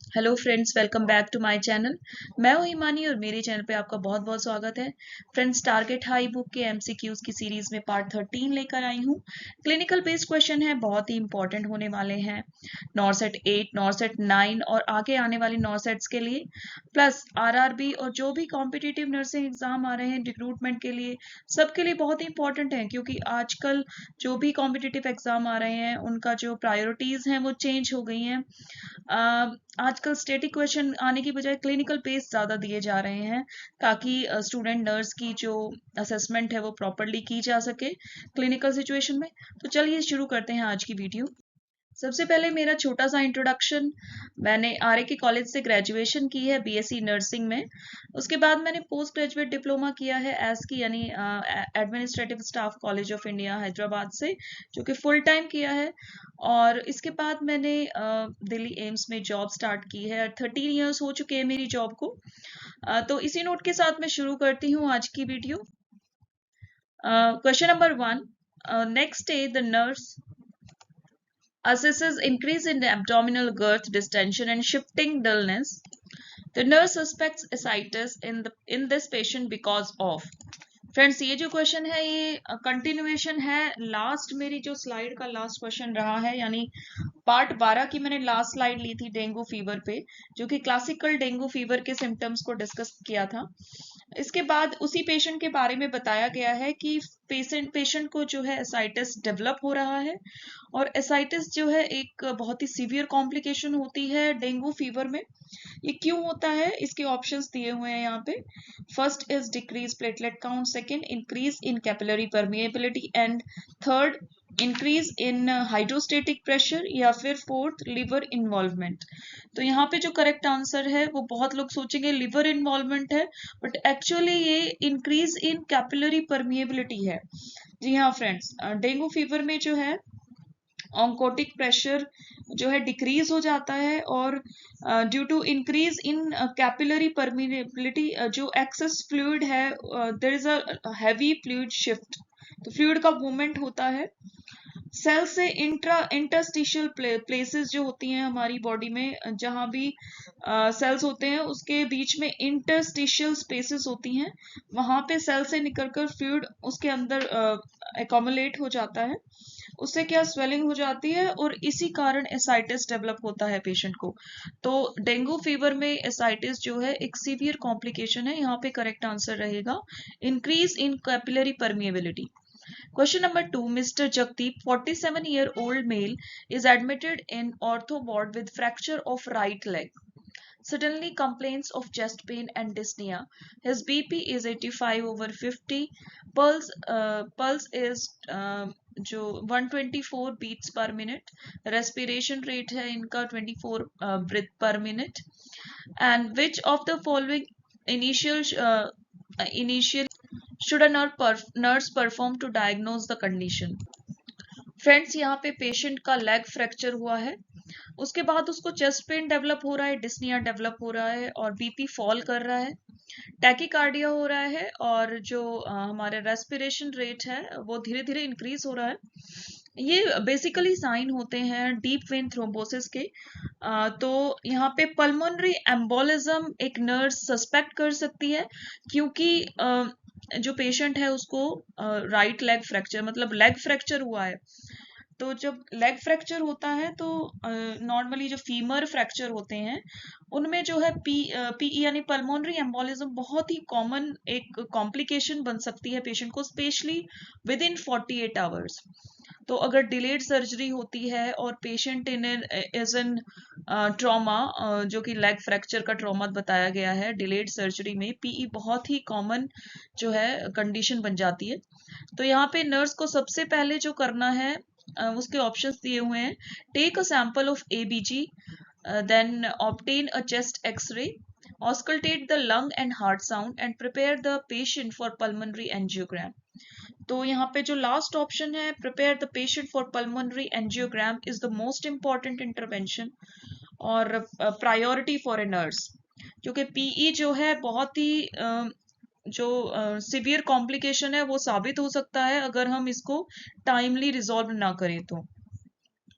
Hello friends, welcome back to my channel. मैं हूं हिमानी और मेरे चैनल पे आपका बहुत बहुत स्वागत है। फ्रेंड्स, टारगेट हाई बुक के एमसीक्यूज की सीरीज में पार्ट 13 लेकर आई हूं। क्लिनिकल बेस्ड क्वेश्चन है, बहुत ही इंपॉर्टेंट होने वाले हैं नॉरसेट 8, नॉरसेट 9 और आगे आने वाली नॉरसेट्स के लिए, प्लस आरआरबी और जो भी कॉम्पिटिटिव नर्सिंग एग्जाम आ रहे हैं रिक्रूटमेंट के लिए, सबके लिए बहुत ही इंपॉर्टेंट है। क्योंकि आजकल जो भी कॉम्पिटिटिव एग्जाम आ रहे हैं उनका जो प्रायोरिटीज हैं वो चेंज हो गई हैं। आजकल स्टैटिक क्वेश्चन आने की बजाय क्लिनिकल बेस ज़्यादा दिए जा रहे हैं, ताकि स्टूडेंट नर्स की जो असेसमेंट है वो प्रॉपरली की जा सके क्लिनिकल सिचुएशन में। तो चलिए शुरू करते हैं आज की वीडियो। सबसे पहले मेरा छोटा सा इंट्रोडक्शन। मैंने आरए के कॉलेज से ग्रेजुएशन की है बीएससी नर्सिंग में। उसके बाद मैंने पोस्ट ग्रेजुएट डिप्लोमा किया है एस की यानी administrative staff college of India Hyderabad से, जो कि फुल टाइम किया है। और इसके बाद मैंने दिल्ली एम्स में जॉब स्टार्ट की है। 13 ईयर्स हो चुके हैं मेरी जॉब को। तो इसी नोट के साथ मैं शुरू करती हूँ आज की video. Question number 1। Next day the nurse assesses increase in the abdominal girth, distension, and shifting dullness. The nurse suspects ascites in this patient because of. Friends, ये जो क्वेश्चन है ये कंटिन्यूएशन है लास्ट मेरी जो स्लाइड का last question रहा है, यानी पार्ट 12 की मैंने लास्ट स्लाइड ली थी डेंगू फीवर पे, जो कि क्लासिकल डेंगू फीवर के सिम्टम्स को डिस्कस किया था। इसके बाद उसी पेशेंट के बारे में बताया गया है कि पेशेंट को जो है एसाइटिस डेवलप हो रहा है। और एसाइटिस जो है एक बहुत ही सीवियर कॉम्प्लिकेशन होती है डेंगू फीवर में। ये क्यों होता है, इसके ऑप्शंस दिए हुए हैं यहाँ पे। First is decrease platelet count, second increase in capillary permeability, and third increase in hydrostatic pressure, या फिर फोर्थ लिवर इन्वॉल्वमेंट। तो यहाँ पे जो करेक्ट आंसर है वो बहुत लोग सोचेंगे लिवर इन्वॉल्वमेंट है, बट एक्चुअली ये इंक्रीज इन कैपिलरी परमिएबिलिटी है। जी हाँ फ्रेंड्स, डेंगू फीवर में जो है ऑन्कोटिक प्रेशर जो है डिक्रीज हो जाता है, और due to increase in capillary permeability जो एक्सेस फ्लूइड है, there is a heavy fluid shift. तो फ्लूइड का मूवमेंट होता है सेल से इंटरस्टिशियल प्लेसेस जो होती हैं हमारी बॉडी में, जहां भी सेल्स होते हैं उसके बीच में इंटरस्टिशियल स्पेसेस होती हैं, वहां पे सेल से निकलकर फ्लूइड उसके अंदर एकोमुलेट हो जाता है। उससे क्या स्वेलिंग हो जाती है और इसी कारण एसाइटिस डेवलप होता है पेशेंट को। तो डेंगू फीवर में एसाइटिस जो है एक सीवियर कॉम्प्लिकेशन है। यहाँ पे करेक्ट आंसर रहेगा increase in capillary permeability. Question number 2. Mr. Jagdeep, 47-year-old male, is admitted in ortho ward with fracture of right leg. Suddenly complains of chest pain and dyspnea. His BP is 85/50. Pulse is जो 124 beats per minute. Respiration rate है इनका 24 breath per minute. And which of the following initial should a nurse perform to diagnose the condition? Friends, यहाँ पे patient का leg fracture हुआ है, उसके बाद उसको चेस्ट पेन डेवलप हो रहा है, डिस्निया डेवलप हो रहा है, और बीपी फॉल कर रहा है, टैकीकार्डिया हो रहा है, और जो हमारे रेस्पिरेशन रेट है वो धीरे धीरे इंक्रीज हो रहा है। ये बेसिकली साइन होते हैं डीप वेन थ्रोम्बोसिस के। तो यहाँ पे पल्मोनरी एम्बोलिज्म एक नर्स सस्पेक्ट कर सकती है, क्योंकि जो पेशेंट है उसको राइट लेग फ्रैक्चर मतलब लेग फ्रैक्चर हुआ है। तो जब लेग फ्रैक्चर होता है तो नॉर्मली जो फीमर फ्रैक्चर होते हैं उनमें जो है पीई यानी पल्मोनरी एम्बोलिज्म बहुत ही कॉमन एक कॉम्प्लिकेशन बन सकती है पेशेंट को, स्पेशली विद इन 48 आवर्स। तो अगर डिलेड सर्जरी होती है और patient in is an trauma, जो कि लेग फ्रैक्चर का ट्रॉमा बताया गया है, डिलेड सर्जरी में पीई बहुत ही कॉमन जो है कंडीशन बन जाती है। तो यहाँ पे नर्स को सबसे पहले जो करना है उसके ऑप्शंस दिए हुए हैं। Take a sample of ABG, then obtain a chest X-ray, auscultate the lung and heart sound, and prepare the patient for pulmonary angiogram. तो यहाँ पे जो लास्ट ऑप्शन है prepare the patient for pulmonary angiogram is the most important intervention और priority for a nurse, क्योंकि PE जो है बहुत ही जो सिवियर कॉम्प्लिकेशन है वो साबित हो सकता है अगर हम इसको टाइमली रिजॉल्व ना करें तो।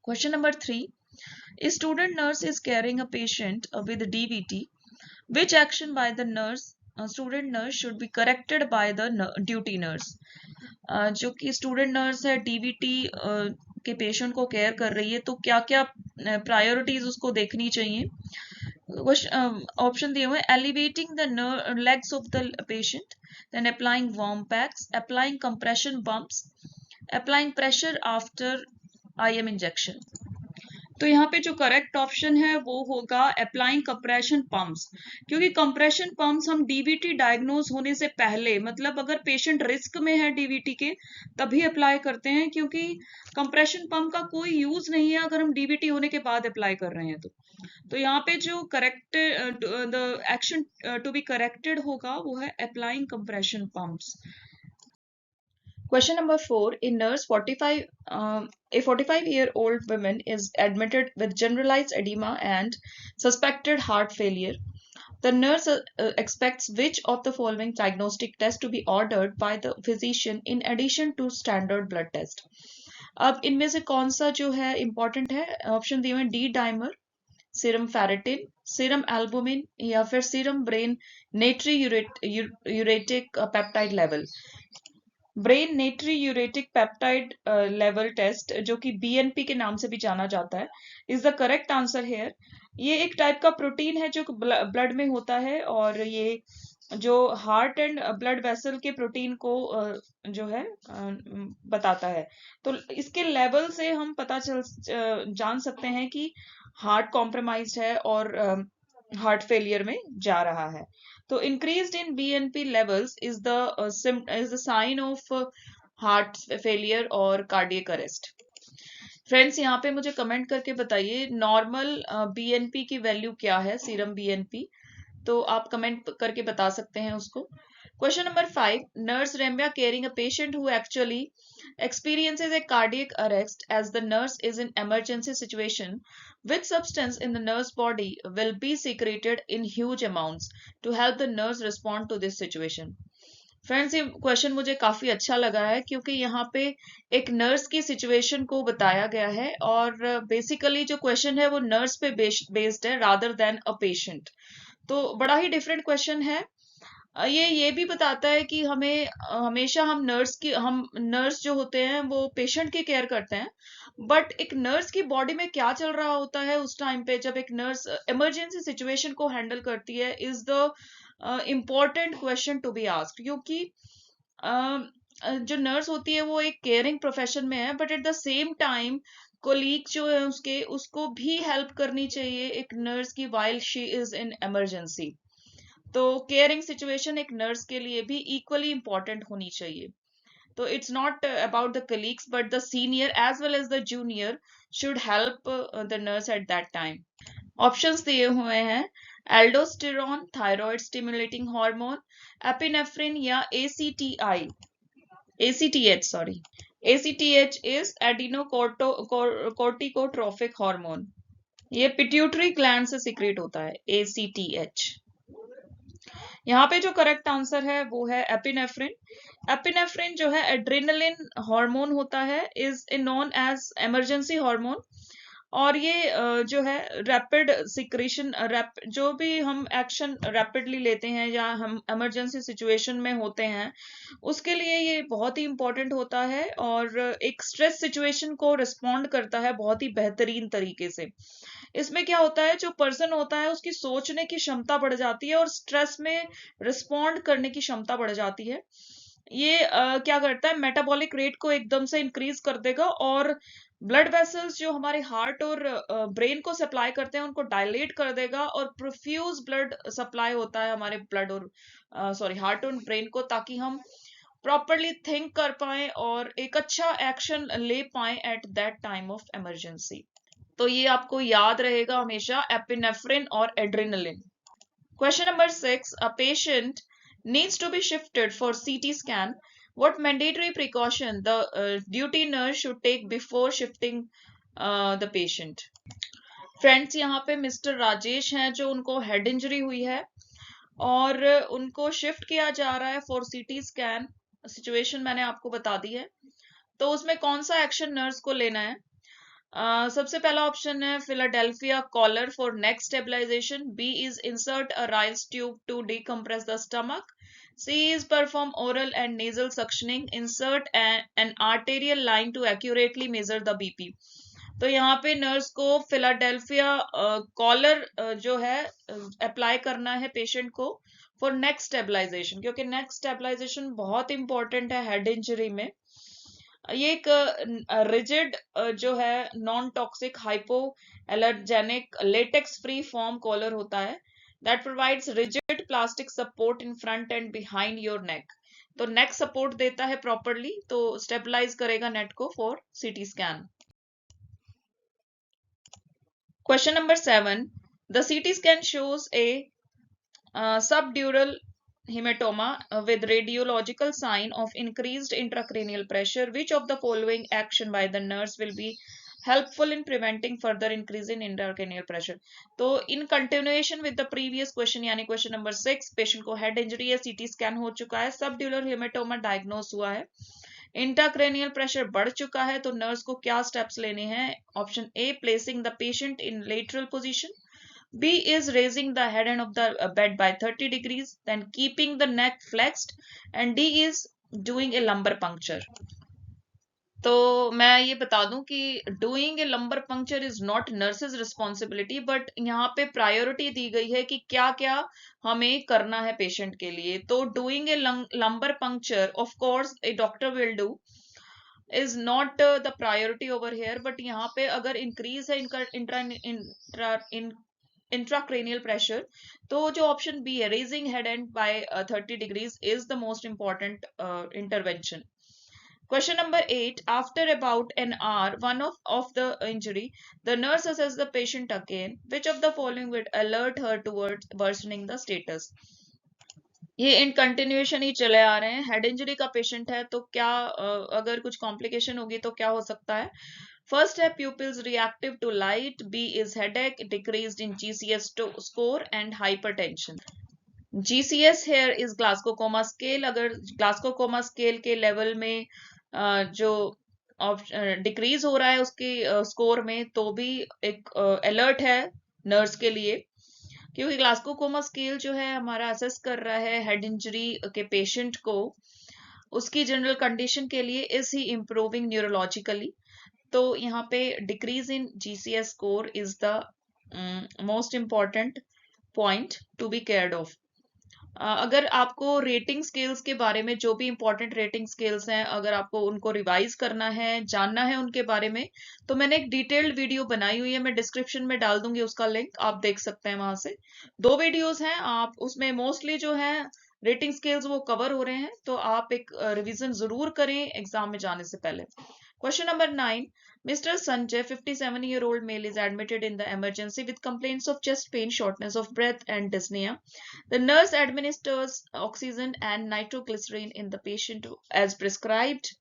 Question number 3. A student nurse is carrying a patient with DVT. Which action by the student nurse should be corrected by the duty nurse? जो कि स्टूडेंट नर्स है डीवीटी के पेशेंट को केयर कर रही है, तो क्या क्या प्रायोरिटीज उसको देखनी चाहिए? ऑप्शन दिए हुए elevating the legs of the patient, then applying warm packs, applying compression bumps, applying pressure after IM injection. तो यहाँ पे जो करेक्ट ऑप्शन है वो होगा अप्लाइंग कंप्रेशन पंप्स, क्योंकि कंप्रेशन पंप्स हम डीवीटी डायग्नोज होने से पहले, मतलब अगर पेशेंट रिस्क में है डीवीटी के, तभी अप्लाई करते हैं, क्योंकि कंप्रेशन पंप का कोई यूज नहीं है अगर हम डीवीटी होने के बाद अप्लाई कर रहे हैं। तो यहाँ पे जो correct the action to be corrected होगा वो है applying compression pumps. Question number 4. A 45-year-old woman is admitted with generalized edema and suspected heart failure. The nurse expects which of the following diagnostic tests to be ordered by the physician in addition to standard blood test. अब इनमें से कौन सा जो है important है? Option दिए हुए D dimer, serum ferritin, serum albumin या फिर serum brain natriuretic peptide level. Brain natriuretic peptide level test, जो कि BNP के नाम से भी जाना जाता है, is the correct answer here. ये एक टाइप का प्रोटीन है जो ब्लड में होता है, और ये जो हार्ट एंड ब्लड वेसल के प्रोटीन को जो है बताता है। तो इसके लेवल से हम जान सकते हैं कि हार्ट कॉम्प्रोमाइज्ड है और हार्ट फेलियर में जा रहा है। तो increased in BNP levels is the sign of heart failure और cardiac arrest. फ्रेंड्स यहाँ पे मुझे कमेंट करके बताइए नॉर्मल BNP की वैल्यू क्या है, सीरम BNP, तो आप कमेंट करके बता सकते हैं उसको। Question number 5. Nurse Remya caring a patient who actually experiences a cardiac arrest as the nurse is in emergency situation. Which substance in the nurse body will be secreted in huge amounts to help the nurse respond to this situation? Friends ये question मुझे काफी अच्छा लगा है, क्योंकि यहाँ पे एक नर्स की सिचुएशन को बताया गया है, और बेसिकली जो क्वेश्चन है वो नर्स पे बेस्ड है रादर देन अ पेशेंट। तो बड़ा ही डिफरेंट क्वेश्चन है। ये भी बताता है कि हमें हमेशा हम नर्स जो होते हैं वो पेशेंट की केयर करते हैं, बट एक नर्स की बॉडी में क्या चल रहा होता है उस टाइम पे जब एक नर्स इमरजेंसी सिचुएशन को हैंडल करती है, is the important question to be asked. क्योंकि जो नर्स होती है वो एक केयरिंग प्रोफेशन में है, but at the same time colleague जो है उसको भी हेल्प करनी चाहिए एक नर्स की while she is in emergency. तो केयरिंग सिचुएशन एक नर्स के लिए भी इक्वली इंपॉर्टेंट होनी चाहिए। तो it's not about the colleagues, but the senior as well as the junior should help the nurse at that time. Options दिए हुए हैं aldosterone, thyroid stimulating hormone, epinephrine या ACTH इज एडिनोकोर्टिकोट्रोफिक हार्मोन। ये pituitary gland से secrete होता है ACTH। यहाँ पे जो करेक्ट आंसर है वो है एपिनेफ्रिन। एपिनेफ्रिन जो है एड्रेनलिन हार्मोन होता है, is known as emergency hormone, और ये जो है रैपिड सिक्रेशन, जो भी हम एक्शन रैपिडली लेते हैं या हम इमरजेंसी सिचुएशन में होते हैं उसके लिए ये बहुत ही इंपॉर्टेंट होता है, और एक स्ट्रेस सिचुएशन को रिस्पॉन्ड करता है बहुत ही बेहतरीन तरीके से। इसमें क्या होता है, जो पर्सन होता है उसकी सोचने की क्षमता बढ़ जाती है और स्ट्रेस में रिस्पॉन्ड करने की क्षमता बढ़ जाती है। ये क्या करता है, मेटाबॉलिक रेट को एकदम से इंक्रीज कर देगा, और ब्लड वेसल्स जो हमारे हार्ट और ब्रेन को सप्लाई करते हैं उनको डायलेट कर देगा, और प्रोफ्यूज ब्लड सप्लाई होता है हमारे ब्लड और हार्ट और ब्रेन को, ताकि हम प्रॉपरली थिंक कर पाए और एक अच्छा एक्शन ले पाए eight that time of emergency. तो ये आपको याद रहेगा हमेशा, एपिनेफ्रिन और adrenaline. Question number 6. A patient needs to be shifted for CT scan. What mandatory precaution the duty nurse should take before shifting the patient? Friends यहाँ पे mister Rajesh हैं जो उनको हेड इंजरी हुई है और उनको शिफ्ट किया जा रहा है फॉर CT स्कैन। सिचुएशन मैंने आपको बता दी है, तो उसमें कौन सा एक्शन नर्स को लेना है? सबसे पहला ऑप्शन है Philadelphia collar for neck stabilisation, B is insert a Ryle's tube to decompress the stomach, C is perform oral and nasal suctioning, insert an arterial line to accurately measure the BP। तो यहाँ पे nurse को Philadelphia collar जो है apply करना है patient को for neck stabilisation, क्योंकि नेक स्टेबलाइजेशन बहुत इंपॉर्टेंट है हेड इंजरी में। ये एक रिजिड जो है non toxic hypoallergenic latex free foam collar होता है that provides rigid plastic support in front and behind your neck. तो नेक सपोर्ट देता है प्रॉपरली, तो स्टेबलाइज करेगा नेट को for CT scan. Question number 7. The CT scan shows a subdural hematoma with radiological sign of increased intracranial pressure. Which of the following action by the nurse will be helpful in preventing further increase in intracranial pressure? तो in continuation with the previous question यानी question number 6, patient को head injury है, CT scan हो चुका है, सबड्यूलर haematoma diagnose हुआ है, intracranial pressure बढ़ चुका है, तो नर्स को क्या स्टेप्स लेने हैं? Option A placing the patient in lateral position, B is raising the head end of the bed by 30 degrees, then keeping the neck flexed, and D is doing a lumbar puncture। तो मैं ये बता दूं कि doing a lumbar puncture is not nurses responsibility, but यहाँ पे priority दी गई है कि क्या क्या हमें करना है पेशेंट के लिए। तो doing a lumbar puncture of course A doctor will do is not the priority over here, but यहाँ पे अगर इंक्रीज है इनका इंट्राक्रेनियल प्रेशर, तो जो ऑप्शन बी है raising head end by 30 degrees is the most important intervention. Question number 8. After about an hour, one of the injury, the nurse assesses the patient again. Which of the following would alert her towards worsening the status? ये in continuation ही चले आ रहे हैं। Head injury का patient है तो क्या अगर कुछ कॉम्प्लिकेशन होगी तो क्या हो सकता है? फर्स्ट है pupils reactive to light, B is headache, decreased in GCS score and hypertension। GCS here is Glasgow coma scale, अगर ग्लास्को कोमा स्केल के लेवल में जो डिक्रीज हो रहा है उसके स्कोर में, तो भी एक अलर्ट है नर्स के लिए, क्योंकि ग्लास्को कोमा स्केल जो है हमारा असेस कर रहा है हेड इंजरी के पेशेंट को उसकी जनरल कंडीशन के लिए, इज ही इम्प्रूविंग न्यूरोलॉजिकली। तो यहाँ पे decrease in GCS score is the most important point to be cared of. अगर आपको रेटिंग स्केल्स के बारे में, जो भी इंपॉर्टेंट रेटिंग स्केल्स हैं, अगर आपको उनको रिवाइज करना है, जानना है उनके बारे में, तो मैंने एक डिटेल्ड वीडियो बनाई हुई है, मैं डिस्क्रिप्शन में डाल दूंगी उसका लिंक, आप देख सकते हैं वहां से। 2 वीडियोस हैं, आप उसमें मोस्टली जो है रेटिंग स्केल्स वो कवर हो रहे हैं, तो आप एक रिवीजन जरूर करें एग्जाम में जाने से पहले। Question number 9. Mr. Sanjay, 57-year-old male, is admitted in the emergency with complaints of chest pain, shortness of breath, and dyspnea. The nurse administers oxygen and nitroglycerin in the patient as prescribed.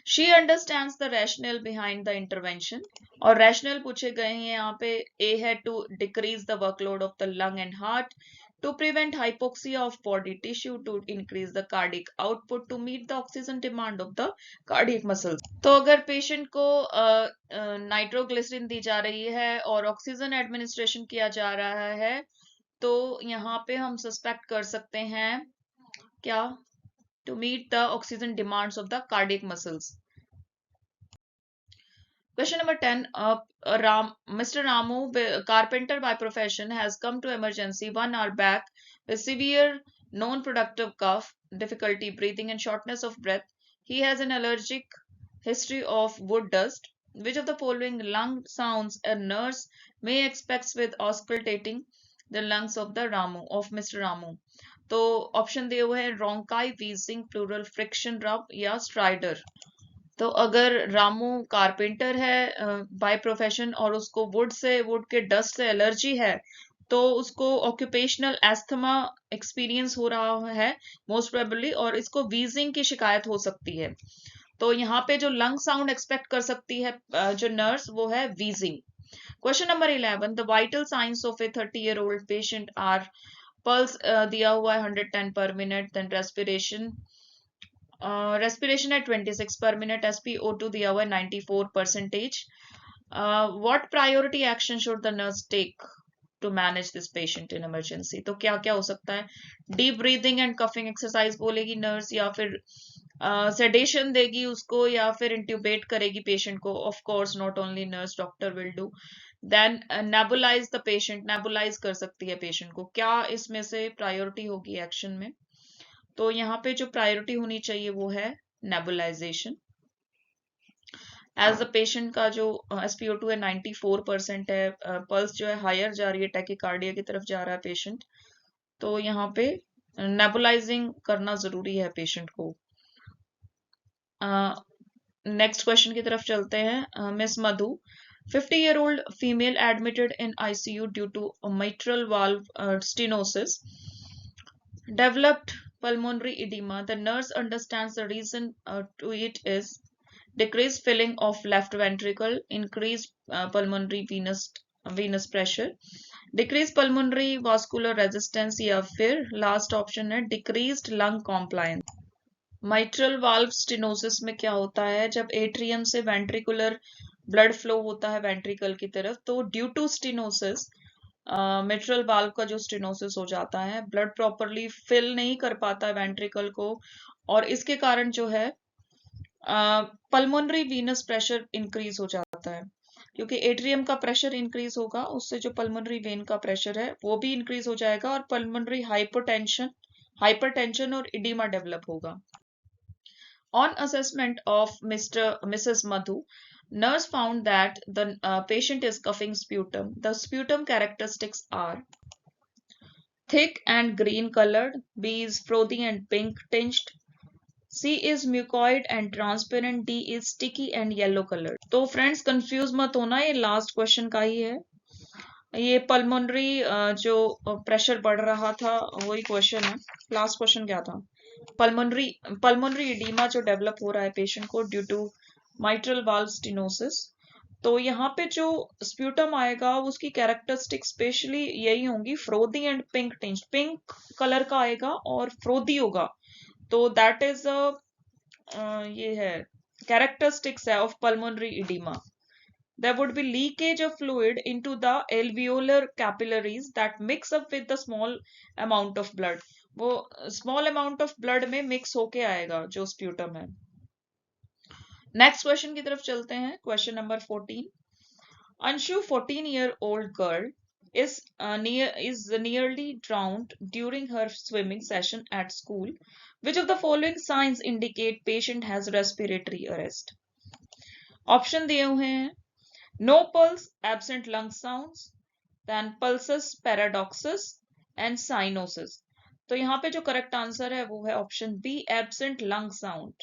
She understands the rationale behind the intervention. और rationale पूछे गए हैं यहाँ पे, A है to decrease the workload of the lung and heart, to prevent hypoxia of body tissue, to increase the cardiac output, to meet the oxygen demand of the cardiac muscles। तो अगर patient को nitroglycerine दी जा रही है और oxygen administration किया जा रहा है, तो यहाँ पे हम सस्पेक्ट कर सकते हैं क्या? To meet the oxygen demands of the cardiac muscles. Question number 10. Mr. Ramu, carpenter by profession, has come to emergency 1 hour back with severe non-productive cough, difficulty breathing, and shortness of breath. He has an allergic history of wood dust. Which of the following lung sounds a nurse may expect with auscultating the lungs of Mr. Ramu? तो option दिए हुए हैं रोंकाई, wheezing, plural, friction रब या strider. तो अगर Ramu carpenter है by profession और उसको वुड के डस्ट से एलर्जी है, तो उसको ऑक्यूपेशनल एस्थमा एक्सपीरियंस हो रहा है मोस्ट प्रोबेबली, और इसको वीजिंग की शिकायत हो सकती है। तो यहाँ पे जो लंग साउंड एक्सपेक्ट कर सकती है जो नर्स, वो है wheezing. Question number 11. The vital signs of a 30-year-old patient are pulse दिया हुआ है 110 पर minute, then respiration respiration at 26 per minute, SpO2 दिया हुआ है 94%. What priority action should the nurse take to manage this patient in emergency? तो क्या क्या हो सकता है? Deep breathing and coughing exercise बोलेगी नर्स, या फिर सेडेशन देगी उसको, या फिर इंट्यूबेट करेगी पेशेंट को. Of course not only nurse, doctor will do. Then nebulise the patient, nebulise कर सकती है पेशेंट को. क्या इसमें से प्रायोरिटी होगी एक्शन में? तो यहाँ पे जो प्रायोरिटी होनी चाहिए वो है नेबुलाइजेशन. एज द पेशेंट का जो SpO2 है 94% है, पल्स जो है हायर जा रही है, टैकीकार्डिया की तरफ जा रहा है पेशेंट, तो यहाँ पे नेबुलाइजिंग करना जरूरी है पेशेंट को. नेक्स्ट क्वेश्चन की तरफ चलते हैं. Miss Madhu, 50-year-old female admitted in ICU due to mitral valve stenosis, developed pulmonary edema. The nurse understands the reason to it is decreased filling of left ventricle, increased pulmonary venous pressure, decreased pulmonary vascular resistance, या फिर last option है decreased lung compliance. mitral valve stenosis में क्या होता है? जब atrium से ventricular blood flow होता है वेंट्रिकल की तरफ, तो due to stenosis mitral valve का जो स्टेनोसिस हो जाता है, ब्लड प्रॉपरली फिल नहीं कर पाता है वेंट्रिकल को, और इसके कारण जो है पल्मोनरी वीनस प्रेशर इंक्रीज हो जाता है. क्योंकि एट्रियम का प्रेशर इंक्रीज होगा, उससे जो पल्मोनरी वेन का प्रेशर है वो भी इंक्रीज हो जाएगा, और पल्मोनरी हाइपरटेंशन और इडीमा डेवलप होगा. On assessment of Mrs. Madhu, nurse found that the patient is coughing sputum. The sputum characteristics are thick and green colored, B is frothy and pink tinged, C is mucoid and transparent, D is sticky and yellow colored. तो friends confuse मत होना, ये last question का ही है. ये pulmonary जो pressure बढ़ रहा था वही क्वेश्चन है. लास्ट क्वेश्चन क्या था? पल्मोनरी इडीमा जो डेवलप हो रहा है पेशेंट को due to mitral valve stenosis. तो यहाँ पे जो स्प्यूटम आएगा उसकी कैरेक्टरिस्टिक स्पेशली यही होंगी, frothy and pink tinge. Pink colour का आएगा और फ्रोदी होगा, तो दैट इज ये है कैरेक्टरिस्टिक्स है of pulmonary oedema. There would be leakage of fluid into the alveolar capillaries that mix up with the small amount of blood. वो small amount of blood में mix होके आएगा जो sputum है. Next question की तरफ चलते हैं. Question number 14. Anshu, 14-year-old girl, is nearly drowned during her swimming session at school. Which of the following signs indicate patient has respiratory arrest? Option दिए हुए हैं. No pulse, absent lung sounds, then pulsus paradoxus and cyanosis. तो यहाँ पे जो correct answer है वो है option B, absent lung sound.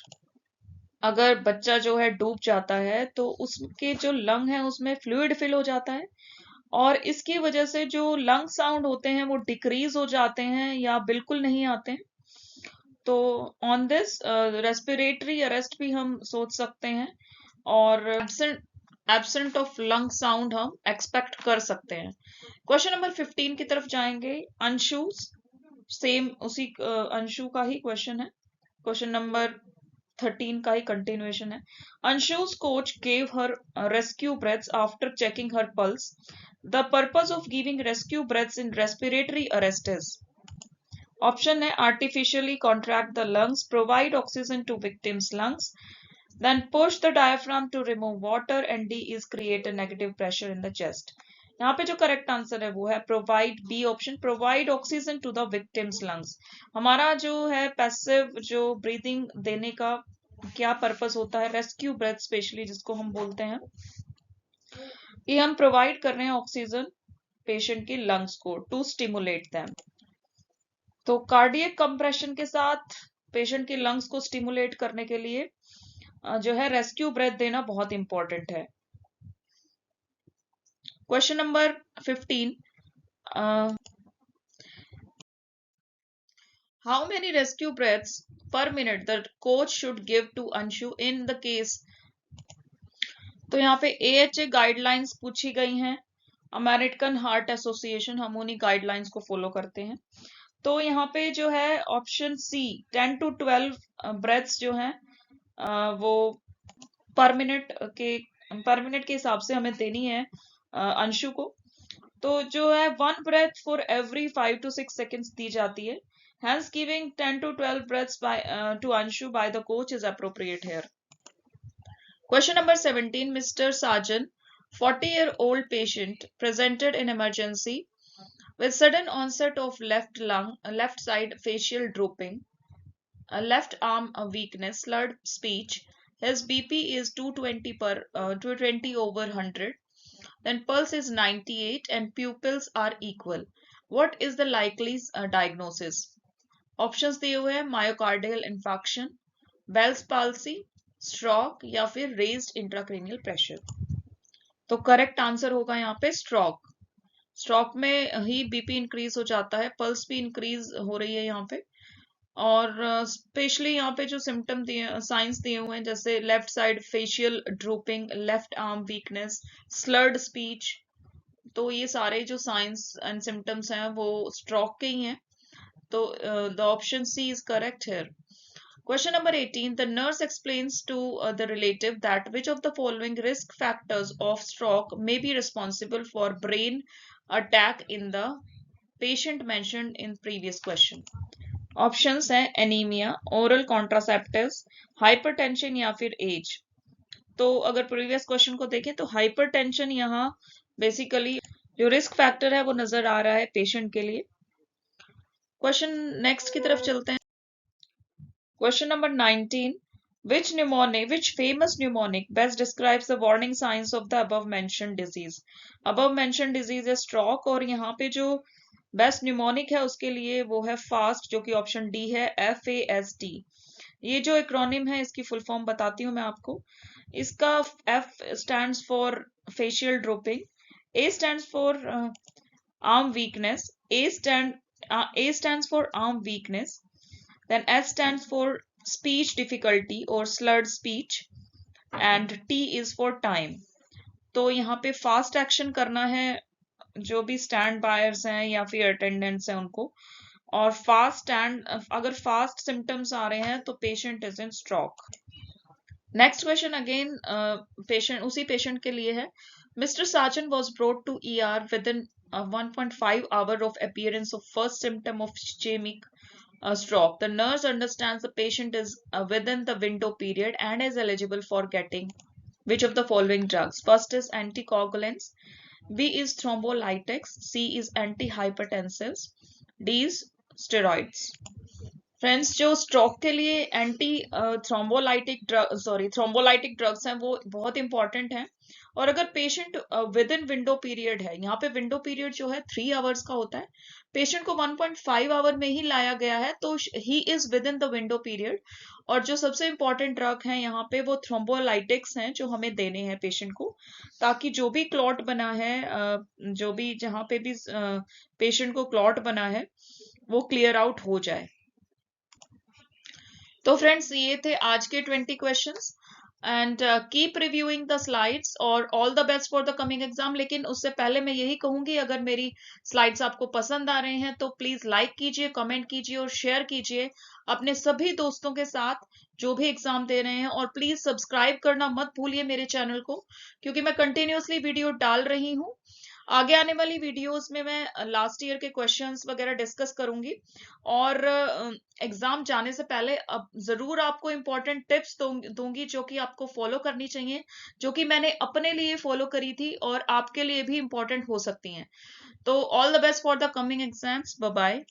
अगर बच्चा जो है डूब जाता है तो उसके जो लंग है उसमें फ्लूइड फिल हो जाता है, और इसकी वजह से जो लंग साउंड होते हैं वो डिक्रीज हो जाते हैं या बिल्कुल नहीं आते हैं. तो ऑन दिस रेस्पिरेटरी अरेस्ट भी हम सोच सकते हैं, और एब्सेंट ऑफ लंग साउंड हम एक्सपेक्ट कर सकते हैं. क्वेश्चन नंबर 15 की तरफ जाएंगे. अंशु, सेम उसी अंशु का ही क्वेश्चन है. क्वेश्चन नंबर 13 का ही कंटिन्यूएशन है. अंशु's coach gave her rescue breaths after checking her pulse. The purpose of giving rescue breaths in respiratory arrest is. Option है artificially contract the lungs, provide oxygen to victim's lungs, then push the diaphragm to remove water, and D is create a negative pressure in the chest. यहाँ पे जो correct answer है वो है provide, B option, provide oxygen to the victim's lungs. हमारा जो है passive जो ब्रीदिंग देने का क्या पर्पस होता है? रेस्क्यू ब्रेथ स्पेशली जिसको हम बोलते हैं, कि हम प्रोवाइड कर रहे हैं ऑक्सीजन पेशेंट की लंग्स को टू स्टिमुलेट देम. तो कार्डियक कंप्रेशन के साथ पेशेंट की लंग्स को स्टिमुलेट करने के लिए जो है रेस्क्यू ब्रेथ देना बहुत इंपॉर्टेंट है. Question number 15. How many rescue breaths per minute the coach should give to Anshu in the case? तो यहाँ पे AHA गाइडलाइंस पूछी गई हैं. अमेरिकन हार्ट एसोसिएशन, हम उन्हीं गाइडलाइंस को फॉलो करते हैं. तो यहाँ पे जो है ऑप्शन सी 10 to 12 ब्रेथ्स जो हैं वो पर मिनट के हिसाब से हमें देनी है अंशु को। तो जो है 1 breath for every 5 to 6 seconds दी जाती है। Hence giving 10 to 12 breaths by to Anshu by the coach is appropriate here. Question number 17, Mr. Sajan, 40-year-old patient presented in emergency with sudden onset of left side facial drooping, left arm weakness, slurred speech. His BP is 220 over 100. Then pulse is 98 and pupils are equal. What is the likely diagnosis? Options दिए हुए हैं myocardial infection, Bell's palsy, stroke या फिर raised intracranial pressure. तो correct answer होगा यहाँ पे stroke. Stroke में ही बीपी इंक्रीज हो जाता है, पल्स भी इंक्रीज हो रही है यहाँ पे। और स्पेशली यहाँ पे जो सिम्टम दिए साइंस दिए हुए हैं जैसे left side facial drooping, left arm weakness, slurred speech, तो ये सारे जो साइंस एंड सिम्टम्स हैं वो स्ट्रोक के ही हैं। तो the option C is correct here. Question number 18. The nurse explains to the relative that which of the following risk factors of stroke may be responsible for brain attack in the patient mentioned in previous question. Options हैं anemia, oral contraceptives, hypertension या फिर age. तो अगर previous question को देखें तो hypertension यहाँ basically जो risk factor है वो नजर आ रहा है patient के लिए। क्वेश्चन नेक्स्ट की तरफ चलते हैं। Question number 19, which famous mnemonic best describes the warning signs of the above mentioned disease? above mentioned disease है stroke और यहाँ पे जो बेस्ट न्यूमोनिक है उसके लिए वो है फास्ट, जो कि ऑप्शन डी है FAST। ये जो एक्रोनिम है इसकी फुल फॉर्म बताती हूँ मैं आपको। इसका F stands for facial drooping, A stands for arm weakness, A stands for arm weakness, then S stands for speech difficulty or slurred speech, and T is for time. तो यहाँ पे fast action करना है जो भी stand buyers हैं या फिर अटेंडेंट्स हैं उनको, और अगर फास्ट सिम्टम्स आ रहे हैं तो patient is in stroke. Next question again उसी पेशेंट के लिए है। Mister Sajan was brought to ER within 1.5 hour of appearance of first symptom of ischemic stroke. The nurse understands the patient is within the window period and is eligible for getting which of the following drugs? First is anticoagulants, B is thrombolytics, C is antihypertensives, D is steroids. Friends जो stroke के लिए thrombolytic drugs हैं वो बहुत important हैं। और अगर patient with in window period है, यहाँ पे विंडो पीरियड जो है 3 आवर्स का होता है, पेशेंट को 1.5 आवर में ही लाया गया है तो he is with in the window period. और जो सबसे इंपॉर्टेंट ड्रग है यहाँ पे वो थ्रोम्बोलाइटिक्स हैं जो हमें देने हैं पेशेंट को, ताकि जो भी क्लॉट बना है, जो भी जहाँ पे भी पेशेंट को क्लॉट बना है वो क्लियर आउट हो जाए। तो फ्रेंड्स ये थे आज के 20 questions and keep reviewing the slides और all the best for the coming exam. लेकिन उससे पहले मैं यही कहूंगी, अगर मेरी स्लाइड्स आपको पसंद आ रहे हैं तो प्लीज लाइक कीजिए, कमेंट कीजिए और शेयर कीजिए अपने सभी दोस्तों के साथ जो भी एग्जाम दे रहे हैं। और प्लीज सब्सक्राइब करना मत भूलिए मेरे चैनल को, क्योंकि मैं कंटिन्यूअसली वीडियो डाल रही हूँ। आगे आने वाली वीडियोस में मैं लास्ट ईयर के क्वेश्चंस वगैरह डिस्कस करूंगी और एग्जाम जाने से पहले अब जरूर आपको इंपॉर्टेंट टिप्स दूंगी जो कि आपको फॉलो करनी चाहिए, जो कि मैंने अपने लिए फॉलो करी थी और आपके लिए भी इंपॉर्टेंट हो सकती हैं। तो all the best for the coming exams. Bye bye.